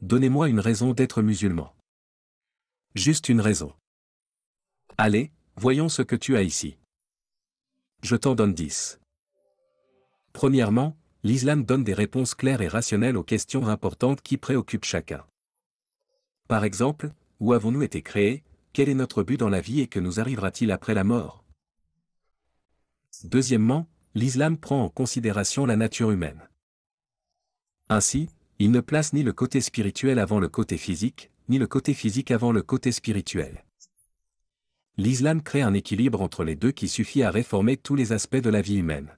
donnez-moi une raison d'être musulman. Juste une raison. Allez, voyons ce que tu as ici. Je t'en donne 10. Premièrement, l'islam donne des réponses claires et rationnelles aux questions importantes qui préoccupent chacun. Par exemple, où avons-nous été créés, quel est notre but dans la vie et que nous arrivera-t-il après la mort? Deuxièmement, l'islam prend en considération la nature humaine. Ainsi, il ne place ni le côté spirituel avant le côté physique, ni le côté physique avant le côté spirituel. L'islam crée un équilibre entre les deux qui suffit à réformer tous les aspects de la vie humaine.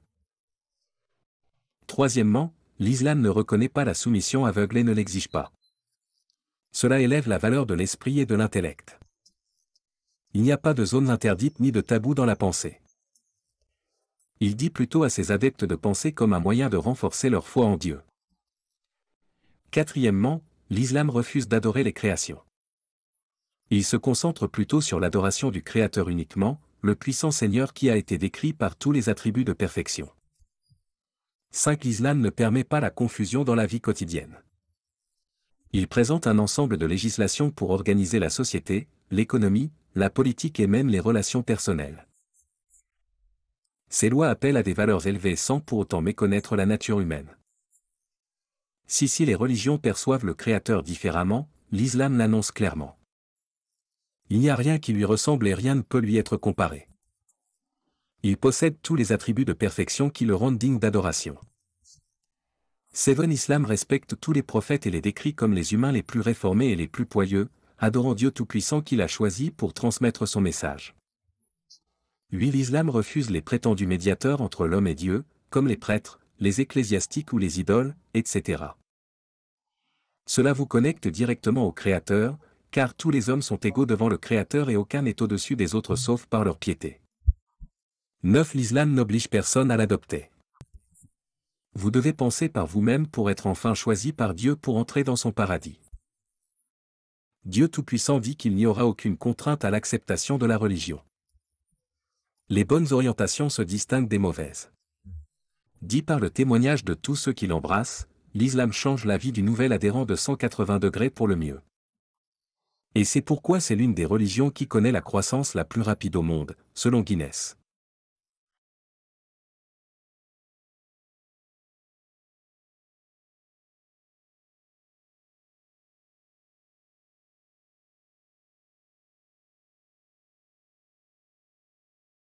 Troisièmement, l'islam ne reconnaît pas la soumission aveugle et ne l'exige pas. Cela élève la valeur de l'esprit et de l'intellect. Il n'y a pas de zones interdites ni de tabous dans la pensée. Il dit plutôt à ses adeptes de penser comme un moyen de renforcer leur foi en Dieu. Quatrièmement, l'islam refuse d'adorer les créations. Il se concentre plutôt sur l'adoration du Créateur uniquement, le puissant Seigneur qui a été décrit par tous les attributs de perfection. 5. L'islam ne permet pas la confusion dans la vie quotidienne. Il présente un ensemble de législations pour organiser la société, l'économie, la politique et même les relations personnelles. Ces lois appellent à des valeurs élevées sans pour autant méconnaître la nature humaine. Si les religions perçoivent le Créateur différemment, l'islam l'annonce clairement. Il n'y a rien qui lui ressemble et rien ne peut lui être comparé. Il possède tous les attributs de perfection qui le rendent digne d'adoration. 7. Islam respecte tous les prophètes et les décrit comme les humains les plus réformés et les plus pieux, adorant Dieu Tout-Puissant qu'il a choisi pour transmettre son message. 8. L'islam refuse les prétendus médiateurs entre l'homme et Dieu, comme les prêtres, les ecclésiastiques ou les idoles, etc. Cela vous connecte directement au Créateur, car tous les hommes sont égaux devant le Créateur et aucun n'est au-dessus des autres sauf par leur piété. 9. L'islam n'oblige personne à l'adopter. Vous devez penser par vous-même pour être enfin choisi par Dieu pour entrer dans son paradis. Dieu Tout-Puissant dit qu'il n'y aura aucune contrainte à l'acceptation de la religion. Les bonnes orientations se distinguent des mauvaises. Dit par le témoignage de tous ceux qui l'embrassent, l'islam change la vie du nouvel adhérent de 180 degrés pour le mieux. Et c'est pourquoi c'est l'une des religions qui connaît la croissance la plus rapide au monde, selon Guinness.